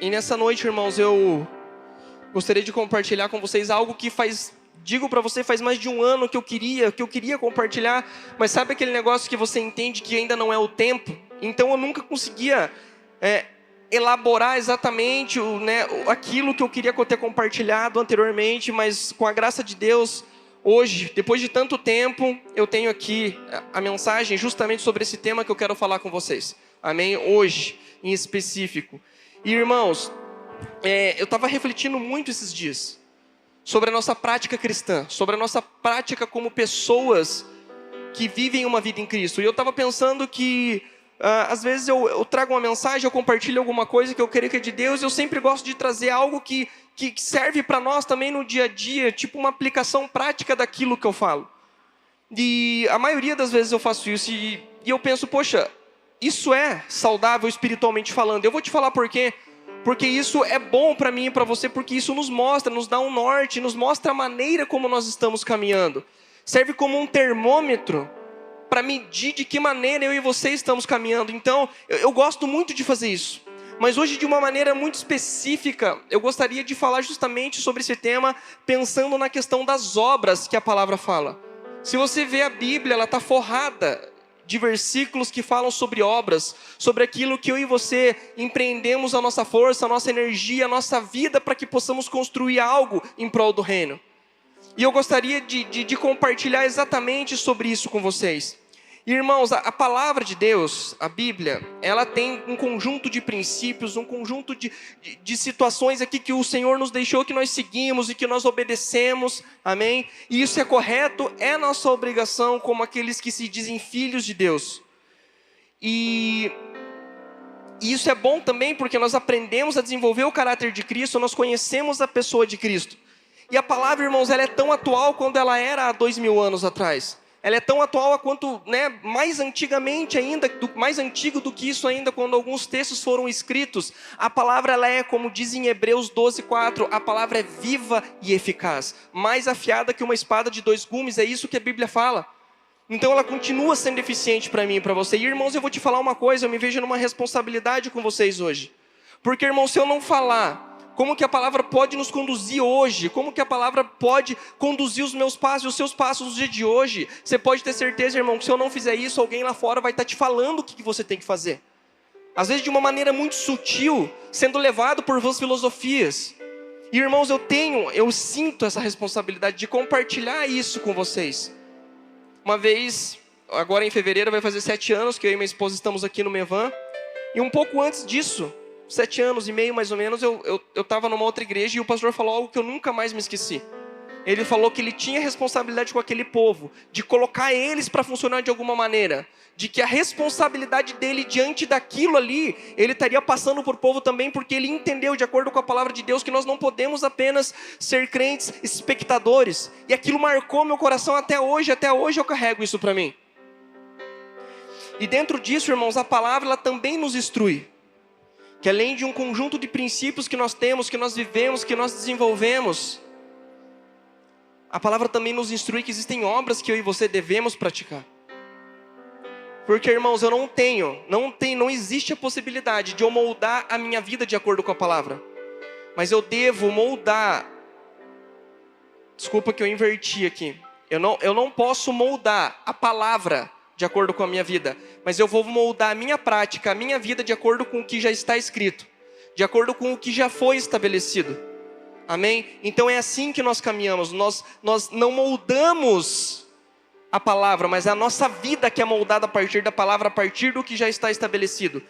E nessa noite, irmãos, eu gostaria de compartilhar com vocês algo que digo para você, faz mais de um ano que eu queria compartilhar, mas sabe aquele negócio que você entende que ainda não é o tempo? Então eu nunca conseguia elaborar exatamente aquilo que eu queria ter compartilhado anteriormente, mas com a graça de Deus, hoje, depois de tanto tempo, eu tenho aqui a mensagem justamente sobre esse tema que eu quero falar com vocês. Amém? Hoje, em específico. E irmãos, eu estava refletindo muito esses dias sobre a nossa prática cristã, sobre a nossa prática como pessoas que vivem uma vida em Cristo. E eu estava pensando que às vezes eu trago uma mensagem, eu compartilho alguma coisa que eu creio que é de Deus, e eu sempre gosto de trazer algo que serve para nós também no dia a dia, tipo uma aplicação prática daquilo que eu falo. E a maioria das vezes eu faço isso e eu penso, poxa, isso é saudável espiritualmente falando. Eu vou te falar por quê. Porque isso é bom para mim e para você, porque isso nos mostra, nos dá um norte, nos mostra a maneira como nós estamos caminhando. Serve como um termômetro para medir de que maneira eu e você estamos caminhando. Então, eu gosto muito de fazer isso. Mas hoje, de uma maneira muito específica, eu gostaria de falar justamente sobre esse tema, pensando na questão das obras que a palavra fala. Se você vê a Bíblia, ela está forrada de versículos que falam sobre obras, sobre aquilo que eu e você empreendemos a nossa força, a nossa energia, a nossa vida para que possamos construir algo em prol do reino. E eu gostaria de compartilhar exatamente sobre isso com vocês. Irmãos, a palavra de Deus, a Bíblia, ela tem um conjunto de princípios, um conjunto de situações aqui que o Senhor nos deixou, que nós seguimos e que nós obedecemos, amém? E isso é correto, é nossa obrigação como aqueles que se dizem filhos de Deus. E isso é bom também porque nós aprendemos a desenvolver o caráter de Cristo, nós conhecemos a pessoa de Cristo. E a palavra, irmãos, ela é tão atual quanto ela era há 2000 anos atrás. Ela é tão atual quanto, mais antigamente ainda, mais antigo do que isso ainda, quando alguns textos foram escritos. A palavra, ela é, como diz em Hebreus 12:4, a palavra é viva e eficaz. Mais afiada que uma espada de 2 gumes, é isso que a Bíblia fala. Então ela continua sendo eficiente para mim e para você. E irmãos, eu vou te falar uma coisa, eu me vejo numa responsabilidade com vocês hoje. Porque, irmãos, se eu não falar como que a palavra pode nos conduzir hoje, como que a palavra pode conduzir os meus passos e os seus passos no dia de hoje, você pode ter certeza, irmão, que se eu não fizer isso, alguém lá fora vai estar te falando o que você tem que fazer. Às vezes de uma maneira muito sutil, sendo levado por vãs filosofias. E irmãos, eu sinto essa responsabilidade de compartilhar isso com vocês. Uma vez, agora em fevereiro, vai fazer 7 anos que eu e minha esposa estamos aqui no Mevan. E um pouco antes disso, 7 anos e meio mais ou menos, eu estava numa outra igreja e o pastor falou algo que eu nunca mais me esqueci. Ele falou que ele tinha responsabilidade com aquele povo, de colocar eles para funcionar de alguma maneira, de que a responsabilidade dele diante daquilo ali, ele estaria passando por povo também, porque ele entendeu, de acordo com a palavra de Deus, que nós não podemos apenas ser crentes espectadores. E aquilo marcou meu coração até hoje eu carrego isso para mim. E dentro disso, irmãos, a palavra ela também nos instrui. Que além de um conjunto de princípios que nós temos, que nós vivemos, que nós desenvolvemos, a palavra também nos instrui que existem obras que eu e você devemos praticar. Porque, irmãos, não existe a possibilidade de eu moldar a minha vida de acordo com a palavra. Mas eu devo moldar. Desculpa que eu inverti aqui. Eu não posso moldar a palavra de acordo com a minha vida, mas eu vou moldar a minha prática, a minha vida de acordo com o que já está escrito, de acordo com o que já foi estabelecido. Amém? Então é assim que nós caminhamos. Nós não moldamos a palavra, mas é a nossa vida que é moldada a partir da palavra, a partir do que já está estabelecido.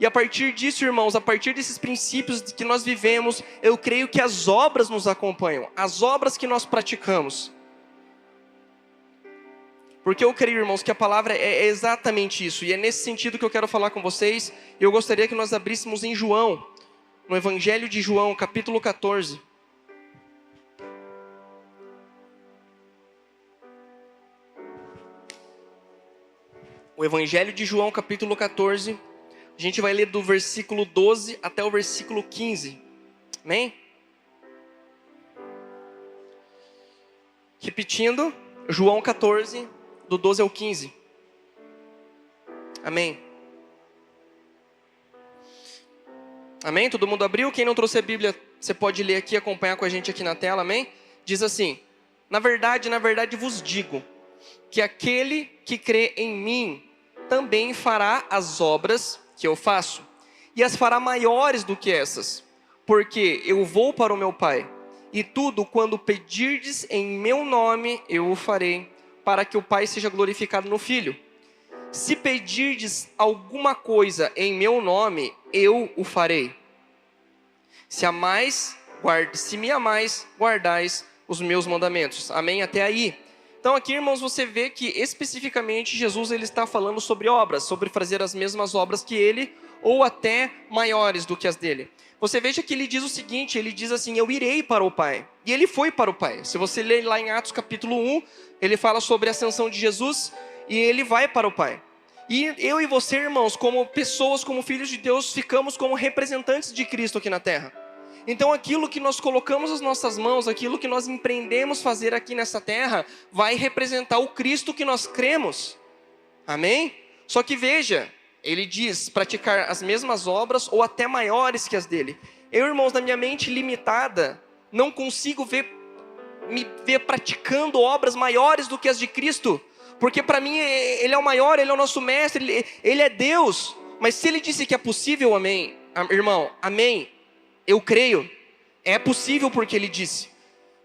E a partir disso, irmãos, a partir desses princípios que nós vivemos, eu creio que as obras nos acompanham, as obras que nós praticamos. Porque eu creio, irmãos, que a palavra é exatamente isso. E é nesse sentido que eu quero falar com vocês. Eu gostaria que nós abríssemos em João, no Evangelho de João, capítulo 14. O Evangelho de João, capítulo 14. A gente vai ler do versículo 12 até o versículo 15. Amém? Repetindo, João 14, do 12 ao 15. Amém. Amém? Todo mundo abriu? Quem não trouxe a Bíblia, você pode ler aqui, acompanhar com a gente aqui na tela, amém? Diz assim: na verdade vos digo, que aquele que crê em mim, também fará as obras que eu faço, e as fará maiores do que essas, porque eu vou para o meu Pai, e tudo quando pedirdes em meu nome, eu o farei, para que o Pai seja glorificado no Filho. Se pedirdes alguma coisa em meu nome, eu o farei. Se me amais, guardais os meus mandamentos. Amém? Até aí. Então aqui, irmãos, você vê que especificamente Jesus ele está falando sobre obras, sobre fazer as mesmas obras que ele, ou até maiores do que as dele. Você veja que ele diz o seguinte, ele diz assim: eu irei para o Pai. E ele foi para o Pai. Se você ler lá em Atos capítulo 1, ele fala sobre a ascensão de Jesus, e ele vai para o Pai. E eu e você, irmãos, como pessoas, como filhos de Deus, ficamos como representantes de Cristo aqui na terra. Então aquilo que nós colocamos nas nossas mãos, aquilo que nós empreendemos fazer aqui nessa terra, vai representar o Cristo que nós cremos. Amém? Só que veja, ele diz praticar as mesmas obras ou até maiores que as dele. Eu, irmãos, na minha mente limitada, não consigo me ver praticando obras maiores do que as de Cristo. Porque para mim ele é o maior, ele é o nosso mestre, ele é Deus. Mas se ele disse que é possível, amém, irmão, amém, eu creio, é possível porque ele disse,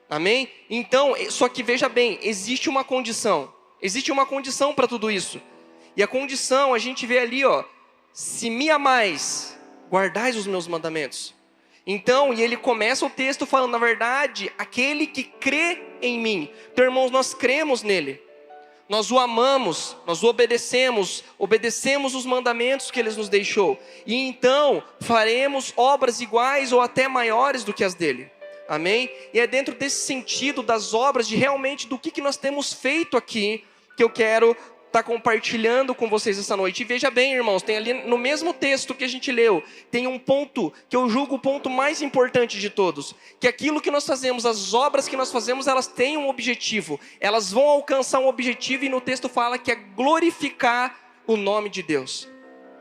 amém? Então, só que veja bem, existe uma condição para tudo isso. E a condição, a gente vê ali, ó, se me amais, guardais os meus mandamentos. Então, e ele começa o texto falando, na verdade, aquele que crê em mim. Então, irmãos, nós cremos nele. Nós o amamos, nós o obedecemos os mandamentos que ele nos deixou. E então faremos obras iguais ou até maiores do que as dele. Amém? E é dentro desse sentido das obras, de realmente do que nós temos feito aqui, que eu quero estar compartilhando com vocês essa noite. E veja bem, irmãos, tem ali no mesmo texto que a gente leu, tem um ponto que eu julgo o ponto mais importante de todos, que aquilo que nós fazemos, as obras que nós fazemos, elas têm um objetivo, elas vão alcançar um objetivo, e no texto fala que é glorificar o nome de Deus.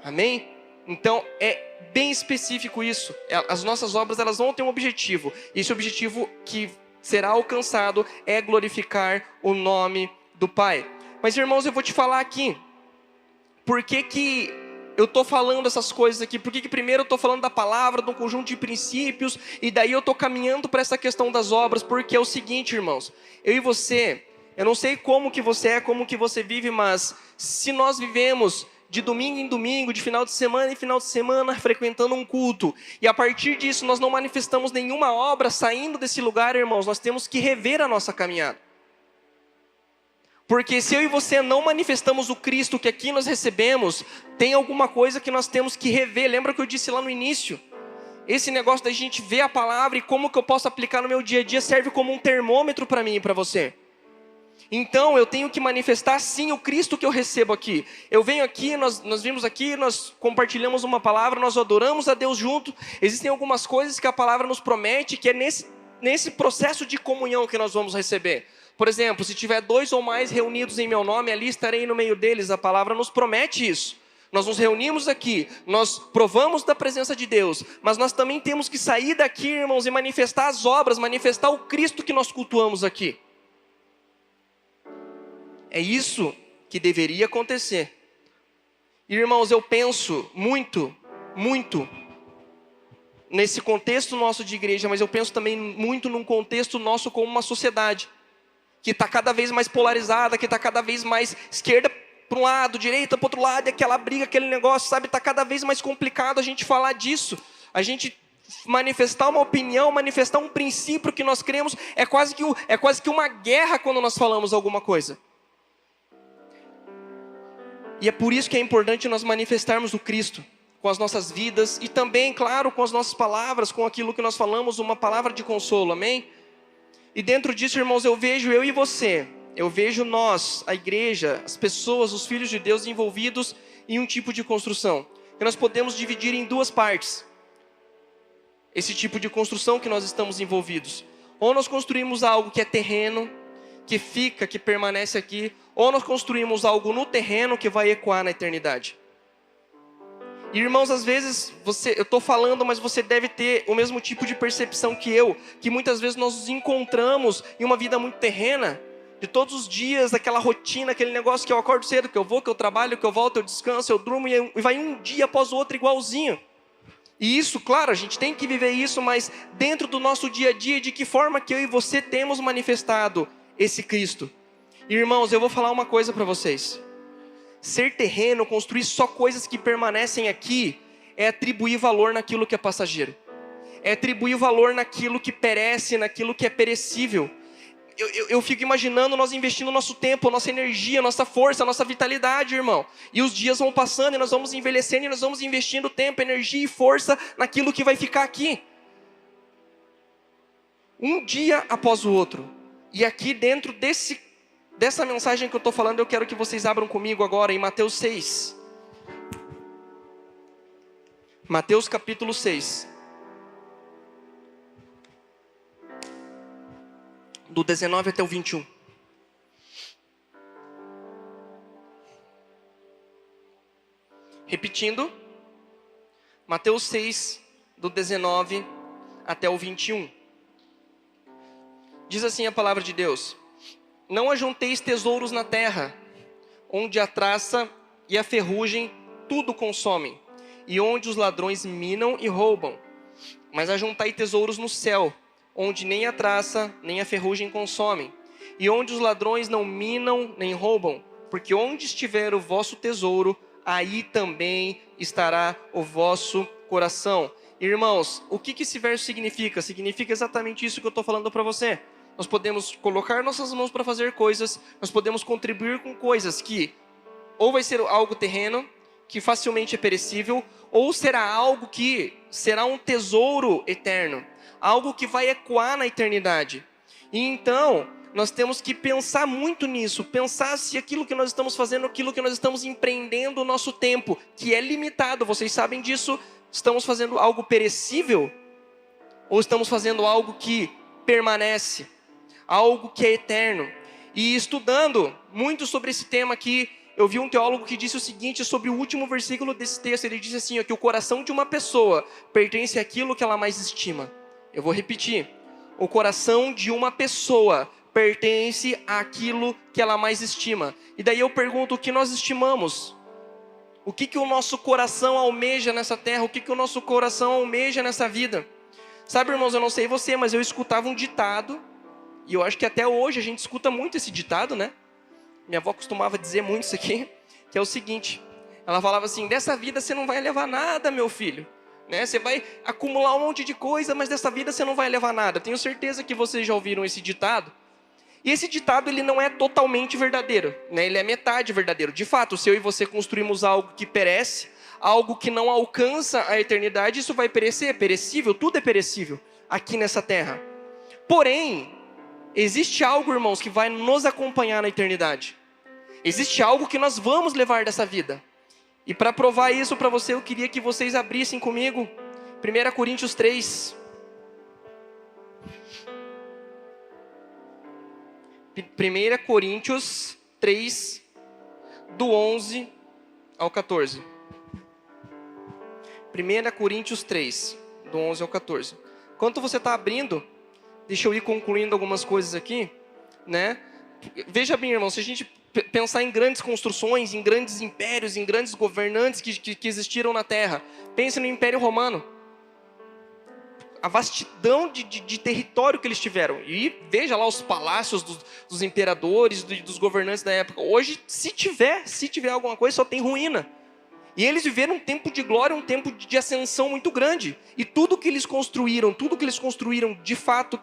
Amém? Então é bem específico isso. As nossas obras, elas vão ter um objetivo, e esse objetivo que será alcançado é glorificar o nome do Pai. Mas, irmãos, eu vou te falar aqui, por que eu estou falando essas coisas aqui? Por que primeiro eu estou falando da palavra, de um conjunto de princípios, e daí eu estou caminhando para essa questão das obras? Porque é o seguinte, irmãos, eu e você, eu não sei como que você é, como que você vive, mas se nós vivemos de domingo em domingo, de final de semana em final de semana, frequentando um culto, e a partir disso nós não manifestamos nenhuma obra saindo desse lugar, irmãos, nós temos que rever a nossa caminhada. Porque se eu e você não manifestamos o Cristo que aqui nós recebemos, tem alguma coisa que nós temos que rever. Lembra que eu disse lá no início? Esse negócio da gente ver a palavra e como que eu posso aplicar no meu dia a dia serve como um termômetro para mim e para você. Então eu tenho que manifestar sim o Cristo que eu recebo aqui. Eu venho aqui, nós vimos aqui, nós compartilhamos uma palavra, nós adoramos a Deus junto. Existem algumas coisas que a palavra nos promete, que é nesse processo de comunhão que nós vamos receber. Por exemplo, se tiver 2 ou mais reunidos em meu nome, ali estarei no meio deles. A palavra nos promete isso. Nós nos reunimos aqui, nós provamos da presença de Deus, mas nós também temos que sair daqui, irmãos, e manifestar as obras, manifestar o Cristo que nós cultuamos aqui. É isso que deveria acontecer. Irmãos, eu penso muito nesse contexto nosso de igreja, mas eu penso também muito num contexto nosso como uma sociedade que está cada vez mais polarizada, que está cada vez mais esquerda para um lado, direita para o outro lado, e aquela briga, aquele negócio, sabe? Está cada vez mais complicado a gente falar disso. A gente manifestar uma opinião, manifestar um princípio que nós cremos, é quase que uma guerra quando nós falamos alguma coisa. E é por isso que é importante nós manifestarmos o Cristo com as nossas vidas e também, claro, com as nossas palavras, com aquilo que nós falamos, uma palavra de consolo, amém? E dentro disso, irmãos, eu vejo eu e você, eu vejo nós, a igreja, as pessoas, os filhos de Deus envolvidos em um tipo de construção, que nós podemos dividir em 2 partes, esse tipo de construção que nós estamos envolvidos. Ou nós construímos algo que é terreno, que fica, que permanece aqui, ou nós construímos algo no terreno que vai ecoar na eternidade. E, irmãos, às vezes, eu estou falando, mas você deve ter o mesmo tipo de percepção que eu, que muitas vezes nós nos encontramos em uma vida muito terrena, de todos os dias, aquela rotina, aquele negócio que eu acordo cedo, que eu vou, que eu trabalho, que eu volto, eu descanso, eu durmo, e vai um dia após o outro igualzinho. E isso, claro, a gente tem que viver isso, mas dentro do nosso dia a dia, de que forma que eu e você temos manifestado esse Cristo? Irmãos, eu vou falar uma coisa para vocês. Ser terreno, construir só coisas que permanecem aqui, é atribuir valor naquilo que é passageiro. É atribuir valor naquilo que perece, naquilo que é perecível. Eu fico imaginando nós investindo nosso tempo, nossa energia, nossa força, nossa vitalidade, irmão. E os dias vão passando e nós vamos envelhecendo e nós vamos investindo tempo, energia e força naquilo que vai ficar aqui. Um dia após o outro. E aqui dentro dessa mensagem que eu estou falando, eu quero que vocês abram comigo agora em Mateus 6. Mateus capítulo 6. Do 19 até o 21. Repetindo, Mateus 6, do 19 até o 21. Diz assim a palavra de Deus: Não ajunteis tesouros na terra, onde a traça e a ferrugem tudo consomem, e onde os ladrões minam e roubam. Mas ajuntai tesouros no céu, onde nem a traça, nem a ferrugem consomem, e onde os ladrões não minam nem roubam, porque onde estiver o vosso tesouro, aí também estará o vosso coração. Irmãos, o que esse verso significa? Significa exatamente isso que eu estou falando para você. Nós podemos colocar nossas mãos para fazer coisas, nós podemos contribuir com coisas que ou vai ser algo terreno, que facilmente é perecível, ou será algo que será um tesouro eterno, algo que vai ecoar na eternidade. E então, nós temos que pensar muito nisso, pensar se aquilo que nós estamos fazendo, aquilo que nós estamos empreendendo o nosso tempo, que é limitado, vocês sabem disso, estamos fazendo algo perecível, ou estamos fazendo algo que permanece, algo que é eterno. E estudando muito sobre esse tema aqui, eu vi um teólogo que disse o seguinte sobre o último versículo desse texto. Ele disse assim, ó, que o coração de uma pessoa pertence àquilo que ela mais estima. Eu vou repetir. O coração de uma pessoa pertence àquilo que ela mais estima. E daí eu pergunto, o que nós estimamos? O que o nosso coração almeja nessa terra? O que o nosso coração almeja nessa vida? Sabe, irmãos, eu não sei você, mas eu escutava um ditado, e eu acho que até hoje a gente escuta muito esse ditado, né? Minha avó costumava dizer muito isso aqui, que é o seguinte, ela falava assim, dessa vida você não vai levar nada, meu filho. Né? Você vai acumular um monte de coisa, mas dessa vida você não vai levar nada. Tenho certeza que vocês já ouviram esse ditado. E esse ditado, ele não é totalmente verdadeiro, né? Ele é metade verdadeiro. De fato, se eu e você construímos algo que perece, algo que não alcança a eternidade, isso vai perecer, é perecível, tudo é perecível aqui nessa terra. Porém, existe algo, irmãos, que vai nos acompanhar na eternidade. Existe algo que nós vamos levar dessa vida. E para provar isso para você, eu queria que vocês abrissem comigo 1 Coríntios 3. 1 Coríntios 3, do 11 ao 14. 1 Coríntios 3, do 11 ao 14. Enquanto você está abrindo, deixa eu ir concluindo algumas coisas aqui, né? Veja bem, irmão, se a gente pensar em grandes construções, em grandes impérios, em grandes governantes que existiram na Terra, pense no Império Romano. A vastidão de território que eles tiveram. E veja lá os palácios dos imperadores, dos governantes da época. Hoje, se tiver alguma coisa, só tem ruína. E eles viveram um tempo de glória, um tempo de ascensão muito grande. E tudo que eles construíram de fato,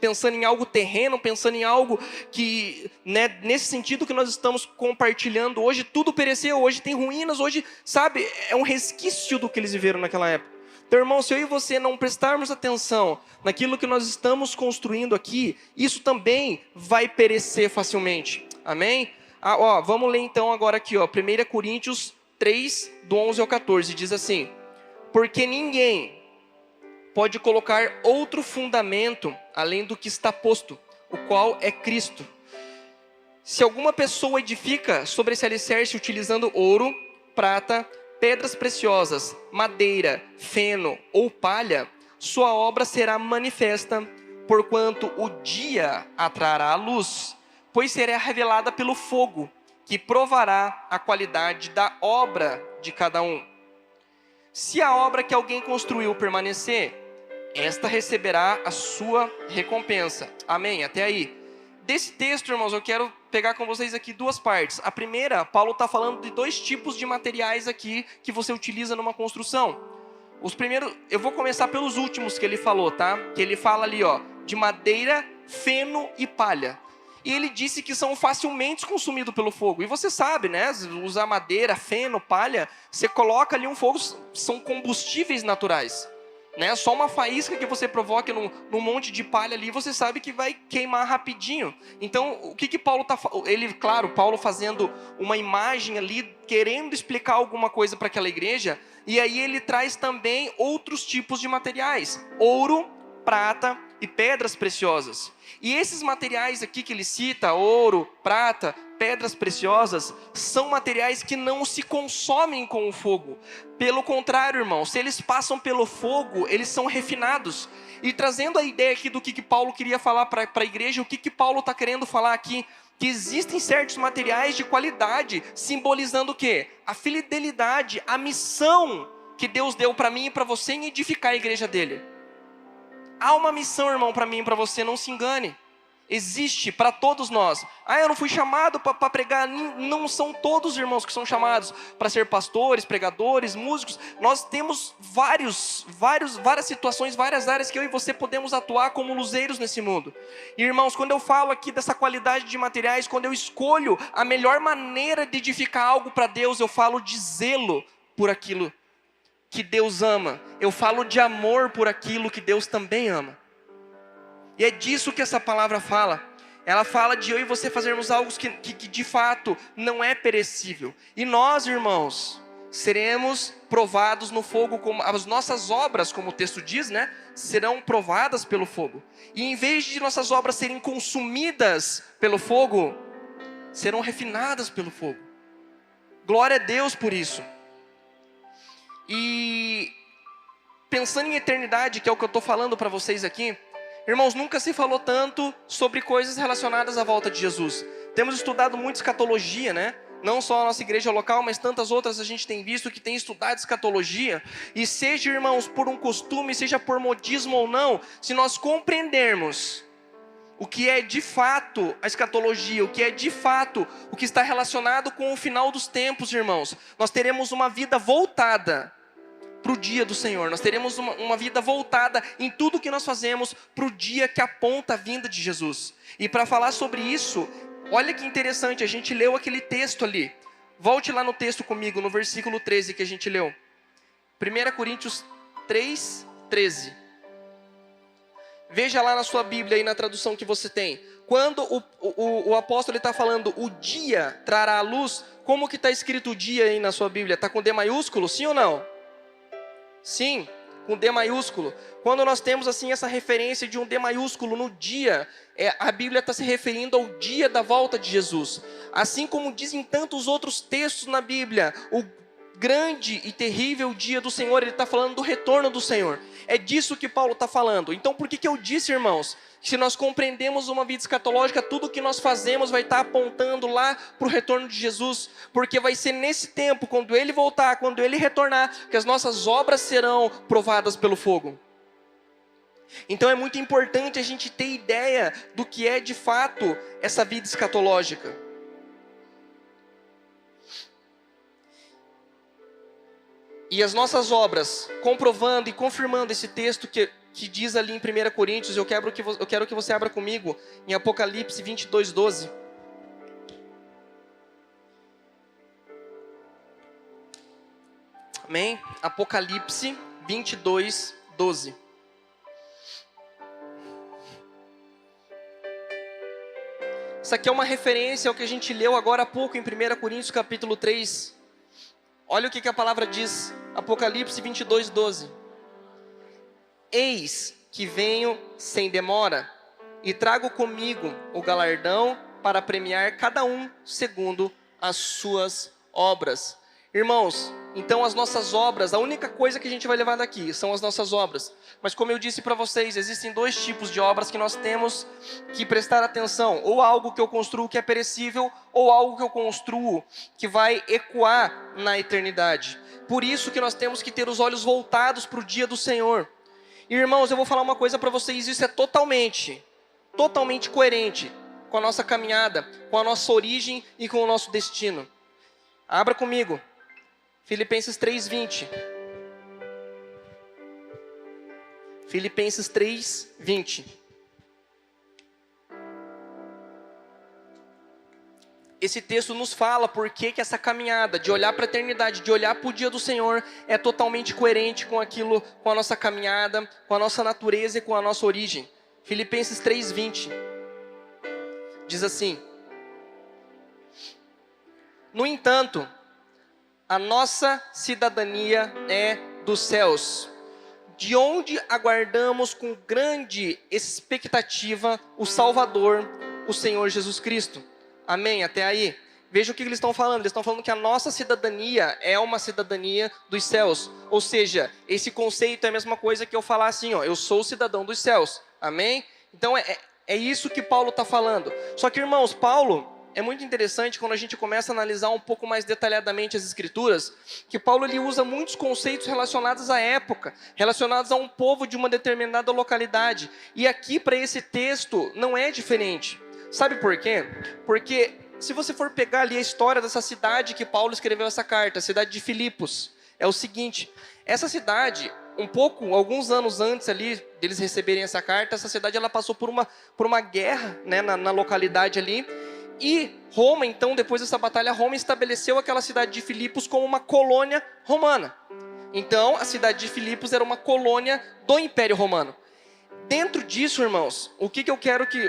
pensando em algo terreno, pensando em algo que, né, nesse sentido que nós estamos compartilhando hoje, tudo pereceu, hoje tem ruínas, hoje, sabe, é um resquício do que eles viveram naquela época. Então, irmão, se eu e você não prestarmos atenção naquilo que nós estamos construindo aqui, isso também vai perecer facilmente. Amém? Vamos ler então agora aqui, 1 Coríntios 3, do 11 ao 14, diz assim: porque ninguém pode colocar outro fundamento além do que está posto, o qual é Cristo. Se alguma pessoa edifica sobre esse alicerce utilizando ouro, prata, pedras preciosas, madeira, feno ou palha, sua obra será manifesta, porquanto o dia a trará a luz, pois será revelada pelo fogo, que provará a qualidade da obra de cada um. Se a obra que alguém construiu permanecer, esta receberá a sua recompensa. Amém? Até aí. Desse texto, irmãos, eu quero pegar com vocês aqui duas partes. A primeira, Paulo está falando de dois tipos de materiais aqui que você utiliza numa construção. Os primeiros, eu vou começar pelos últimos que ele falou, tá? Que ele fala ali, ó, de madeira, feno e palha. E ele disse que são facilmente consumidos pelo fogo. E você sabe, né? Usar madeira, feno, palha, você coloca ali um fogo, são combustíveis naturais. Né? Só uma faísca que você provoca num monte de palha ali, você sabe que vai queimar rapidinho. Então, o que Paulo está falando? Ele, claro, Paulo fazendo uma imagem ali, querendo explicar alguma coisa para aquela igreja, e aí ele traz também outros tipos de materiais: ouro, prata e pedras preciosas. E esses materiais aqui que ele cita, ouro, prata, pedras preciosas, são materiais que não se consomem com o fogo. Pelo contrário, irmão, se eles passam pelo fogo, eles são refinados. E trazendo a ideia aqui do que Paulo queria falar para a igreja, o que Paulo está querendo falar aqui? Que existem certos materiais de qualidade, simbolizando o quê? A fidelidade, a missão que Deus deu para mim e para você em edificar a igreja dele. Há uma missão, irmão, para mim e para você, não se engane. Existe para todos nós. Eu não fui chamado para pregar. Não são todos, irmãos, que são chamados para ser pastores, pregadores, músicos. Nós temos várias situações, várias áreas que eu e você podemos atuar como luzeiros nesse mundo. E, irmãos, quando eu falo aqui dessa qualidade de materiais, quando eu escolho a melhor maneira de edificar algo para Deus, eu falo de zelo por aquilo que Deus ama. Eu falo de amor por aquilo que Deus também ama. E é disso que essa palavra fala. Ela fala de eu e você fazermos algo que de fato não é perecível. E nós, irmãos, seremos provados no fogo, como as nossas obras, como o texto diz, né? Serão provadas pelo fogo. E em vez de nossas obras serem consumidas pelo fogo, serão refinadas pelo fogo. Glória a Deus por isso. E pensando em eternidade, que é o que eu estou falando para vocês aqui, irmãos, nunca se falou tanto sobre coisas relacionadas à volta de Jesus. Temos estudado muito escatologia, né? Não só a nossa igreja local, mas tantas outras a gente tem visto que tem estudado escatologia. E seja, irmãos, por um costume, seja por modismo ou não, se nós compreendermos o que é de fato a escatologia, o que é de fato o que está relacionado com o final dos tempos, irmãos, nós teremos uma vida voltada para o dia do Senhor. Nós teremos uma vida voltada em tudo que nós fazemos para o dia que aponta a vinda de Jesus. E para falar sobre isso, olha que interessante, a gente leu aquele texto ali. Volte lá no texto comigo, no versículo 13 que a gente leu. 1 Coríntios 3, 13. Veja lá na sua Bíblia, aí na tradução que você tem. Quando o apóstolo está falando, o dia trará a luz, como que está escrito o dia aí na sua Bíblia? Está com D maiúsculo, sim ou não? Sim, com D maiúsculo. Quando nós temos assim essa referência de um D maiúsculo no dia, a Bíblia está se referindo ao dia da volta de Jesus. Assim como dizem tantos outros textos na Bíblia, o grande e terrível dia do Senhor, ele está falando do retorno do Senhor. É disso que Paulo está falando. Então por que eu disse, irmãos, se nós compreendemos uma vida escatológica, tudo que nós fazemos vai estar apontando lá para o retorno de Jesus, porque vai ser nesse tempo, quando Ele voltar, quando Ele retornar, que as nossas obras serão provadas pelo fogo. Então é muito importante a gente ter ideia do que é de fato essa vida escatológica. E as nossas obras, comprovando e confirmando esse texto que diz ali em 1 Coríntios, eu quero que você abra comigo em Apocalipse 22, 12. Amém? Apocalipse 22, 12. Isso aqui é uma referência ao que a gente leu agora há pouco em 1 Coríntios capítulo 3. Olha o que a palavra diz, Apocalipse 22, 12. Eis que venho sem demora, e trago comigo o galardão para premiar cada um segundo as suas obras. Irmãos, Então as nossas obras, a única coisa que a gente vai levar daqui são as nossas obras. Mas como eu disse para vocês, existem dois tipos de obras que nós temos que prestar atenção. Ou algo que eu construo que é perecível, ou algo que eu construo que vai ecoar na eternidade. Por isso que nós temos que ter os olhos voltados para o dia do Senhor. E, irmãos, eu vou falar uma coisa para vocês, isso é totalmente coerente com a nossa caminhada, com a nossa origem e com o nosso destino. Abra comigo. Filipenses 3:20. Filipenses 3:20. Esse texto nos fala por que essa caminhada de olhar para a eternidade, de olhar para o dia do Senhor, é totalmente coerente com aquilo, com a nossa caminhada, com a nossa natureza e com a nossa origem. Filipenses 3:20. Diz assim: no entanto, a nossa cidadania é dos céus, de onde aguardamos com grande expectativa o Salvador, o Senhor Jesus Cristo. Amém? Até aí. Veja o que eles estão falando. Eles estão falando que a nossa cidadania é uma cidadania dos céus. Ou seja, esse conceito é a mesma coisa que eu falar assim, ó, eu sou cidadão dos céus. Amém? Então é isso que Paulo está falando. Só que, irmãos, Paulo... É muito interessante quando a gente começa a analisar um pouco mais detalhadamente as Escrituras, que Paulo ele usa muitos conceitos relacionados à época, relacionados a um povo de uma determinada localidade. E aqui para esse texto não é diferente. Sabe por quê? Porque se você for pegar ali a história dessa cidade que Paulo escreveu essa carta, a cidade de Filipos, é o seguinte, essa cidade... alguns anos antes ali deles receberem essa carta, essa cidade ela passou por uma guerra, né, na localidade ali. E Roma, então, depois dessa batalha, Roma estabeleceu aquela cidade de Filipos como uma colônia romana. Então, a cidade de Filipos era uma colônia do Império Romano. Dentro disso, irmãos, o que eu quero que...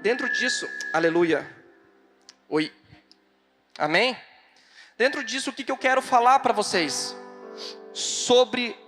Dentro disso, aleluia. Oi. Amém? Dentro disso, o que eu quero falar para vocês? Sobre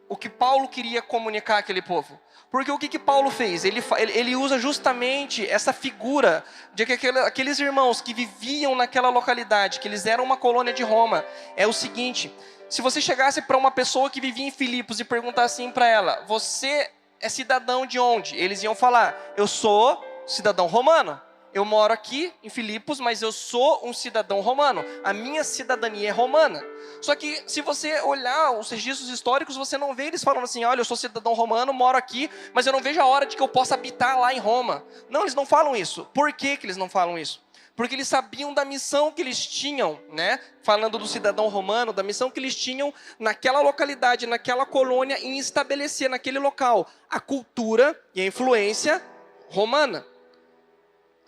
o que Paulo queria comunicar àquele povo. Porque o que Paulo fez? Ele usa justamente essa figura de que aqueles irmãos que viviam naquela localidade, que eles eram uma colônia de Roma, é o seguinte: se você chegasse para uma pessoa que vivia em Filipos e perguntasse assim para ela, você é cidadão de onde? Eles iam falar, eu sou cidadão romano. Eu moro aqui em Filipos, mas eu sou um cidadão romano. A minha cidadania é romana. Só que se você olhar os registros históricos, você não vê eles falando assim, olha, eu sou cidadão romano, moro aqui, mas eu não vejo a hora de que eu possa habitar lá em Roma. Não, eles não falam isso. Por que eles não falam isso? Porque eles sabiam da missão que eles tinham, né? Falando do cidadão romano, da missão que eles tinham naquela localidade, naquela colônia, em estabelecer naquele local a cultura e a influência romana.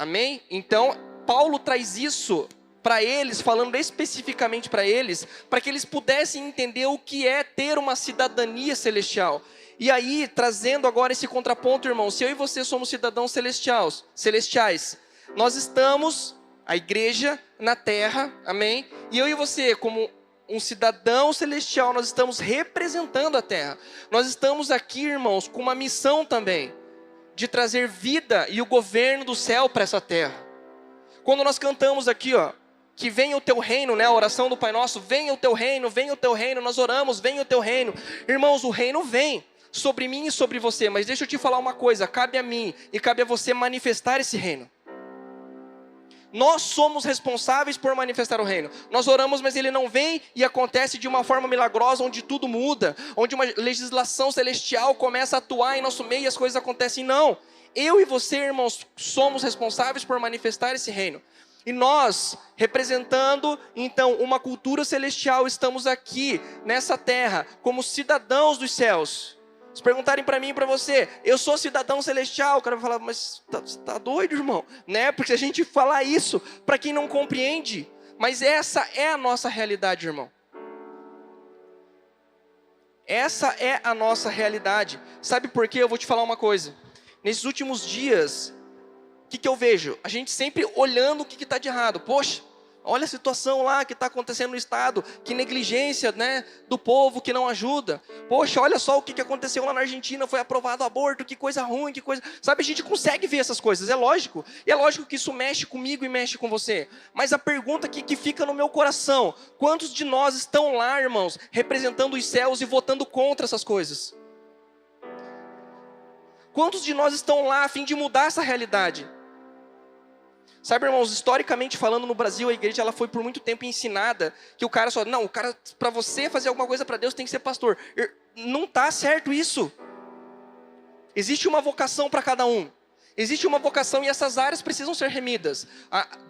Amém? Então, Paulo traz isso para eles, falando especificamente para eles, para que eles pudessem entender o que é ter uma cidadania celestial. E aí, trazendo agora esse contraponto, irmão, se eu e você somos cidadãos celestiais, nós estamos, a igreja, na terra, amém? E eu e você, como um cidadão celestial, nós estamos representando a terra. Nós estamos aqui, irmãos, com uma missão também, de trazer vida e o governo do céu para essa terra. Quando nós cantamos aqui, ó, que venha o teu reino, né, a oração do Pai Nosso, venha o teu reino, nós oramos, venha o teu reino. Irmãos, o reino vem sobre mim e sobre você, mas deixa eu te falar uma coisa, cabe a mim e cabe a você manifestar esse reino. Nós somos responsáveis por manifestar o reino. Nós oramos, mas ele não vem e acontece de uma forma milagrosa, onde tudo muda, onde uma legislação celestial começa a atuar em nosso meio e as coisas acontecem. Não. Eu e você, irmãos, somos responsáveis por manifestar esse reino. E nós, representando, então, uma cultura celestial, estamos aqui, nessa terra, como cidadãos dos céus. Se perguntarem para mim e para você, eu sou cidadão celestial, o cara vai falar, mas tá doido, irmão? Né? Porque se a gente falar isso, para quem não compreende, mas essa é a nossa realidade, irmão. Essa é a nossa realidade. Sabe por quê? Eu vou te falar uma coisa. Nesses últimos dias, o que eu vejo? A gente sempre olhando o que está de errado. Poxa, Olha a situação lá que está acontecendo no estado, que negligência, né, do povo que não ajuda. Poxa, olha só o que aconteceu lá na Argentina, foi aprovado o aborto, que coisa ruim, que coisa... Sabe, a gente consegue ver essas coisas, é lógico. E é lógico que isso mexe comigo e mexe com você. Mas a pergunta que fica no meu coração, quantos de nós estão lá, irmãos, representando os céus e votando contra essas coisas? Quantos de nós estão lá a fim de mudar essa realidade? Sabe, irmãos, historicamente falando no Brasil, a igreja ela foi por muito tempo ensinada que o cara para você fazer alguma coisa para Deus tem que ser pastor. Não está certo isso. Existe uma vocação para cada um. Existe uma vocação e essas áreas precisam ser remidas.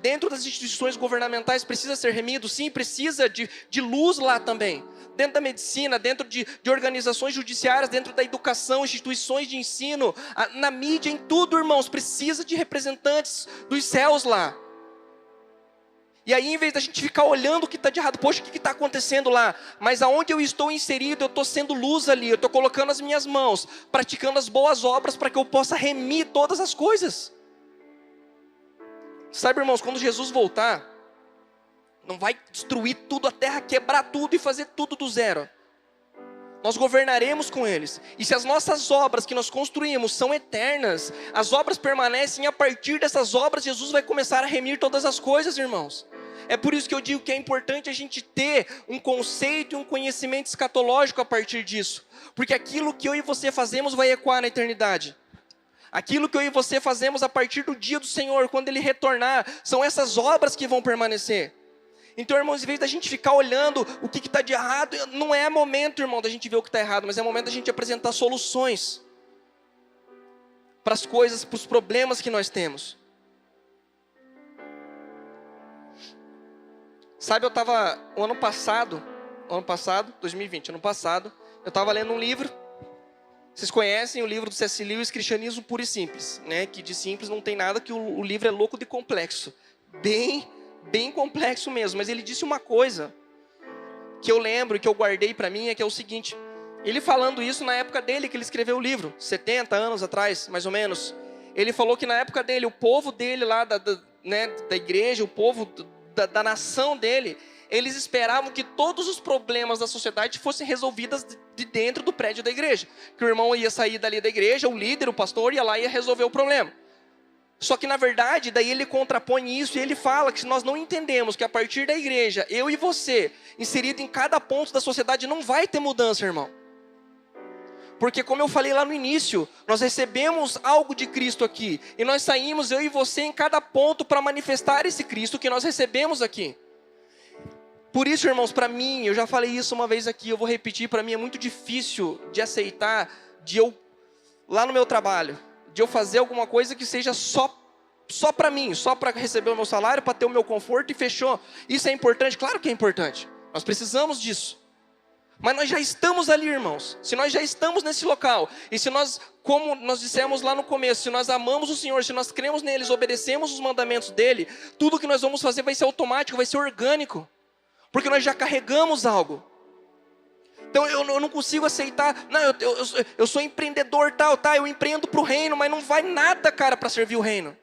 Dentro das instituições governamentais precisa ser remido? Sim, precisa de luz lá também. Dentro da medicina, dentro de organizações judiciárias, dentro da educação, instituições de ensino, na mídia, em tudo, irmãos, precisa de representantes dos céus lá. E aí, em vez da gente ficar olhando o que está de errado, poxa, o que está acontecendo lá? Mas aonde eu estou inserido, eu estou sendo luz ali, eu estou colocando as minhas mãos, praticando as boas obras para que eu possa remir todas as coisas. Sabe, irmãos, quando Jesus voltar, não vai destruir tudo, a terra, quebrar tudo e fazer tudo do zero. Nós governaremos com eles. E se as nossas obras que nós construímos são eternas, as obras permanecem, e a partir dessas obras Jesus vai começar a remir todas as coisas, irmãos. É por isso que eu digo que é importante a gente ter um conceito e um conhecimento escatológico a partir disso. Porque aquilo que eu e você fazemos vai ecoar na eternidade. Aquilo que eu e você fazemos a partir do dia do Senhor, quando Ele retornar, são essas obras que vão permanecer. Então, irmãos, em vez da gente ficar olhando o que está de errado, não é momento, irmão, da gente ver o que está errado, mas é momento da gente apresentar soluções para as coisas, para os problemas que nós temos. Sabe, eu estava, ano passado, 2020, ano passado, eu estava lendo um livro. Vocês conhecem o livro do C.S. Lewis, Cristianismo Puro e Simples, né? Que de simples não tem nada, que o livro é louco de complexo. Bem complexo mesmo, mas ele disse uma coisa que eu lembro e que eu guardei para mim, que é o seguinte: ele falando isso na época dele que ele escreveu o livro, 70 anos atrás, mais ou menos, ele falou que na época dele, o povo dele lá da igreja, o povo da nação dele, eles esperavam que todos os problemas da sociedade fossem resolvidos de dentro do prédio da igreja, que o irmão ia sair dali da igreja, o líder, o pastor ia lá e ia resolver o problema. Só que na verdade, daí ele contrapõe isso e ele fala que se nós não entendemos que a partir da igreja, eu e você, inserido em cada ponto da sociedade, não vai ter mudança, irmão. Porque como eu falei lá no início, nós recebemos algo de Cristo aqui. E nós saímos, eu e você, em cada ponto para manifestar esse Cristo que nós recebemos aqui. Por isso, irmãos, para mim, eu já falei isso uma vez aqui, eu vou repetir, para mim é muito difícil de aceitar, lá no meu trabalho, de eu fazer alguma coisa que seja só para mim, só para receber o meu salário, para ter o meu conforto e fechou. Isso é importante? Claro que é importante. Nós precisamos disso. Mas nós já estamos ali, irmãos. Se nós já estamos nesse local, e se nós, como nós dissemos lá no começo, se nós amamos o Senhor, se nós cremos neles, obedecemos os mandamentos dele, tudo que nós vamos fazer vai ser automático, vai ser orgânico. Porque nós já carregamos algo. Então eu não consigo aceitar, não, eu sou empreendedor tal, eu empreendo para o reino, mas não vai nada, cara, para servir o reino.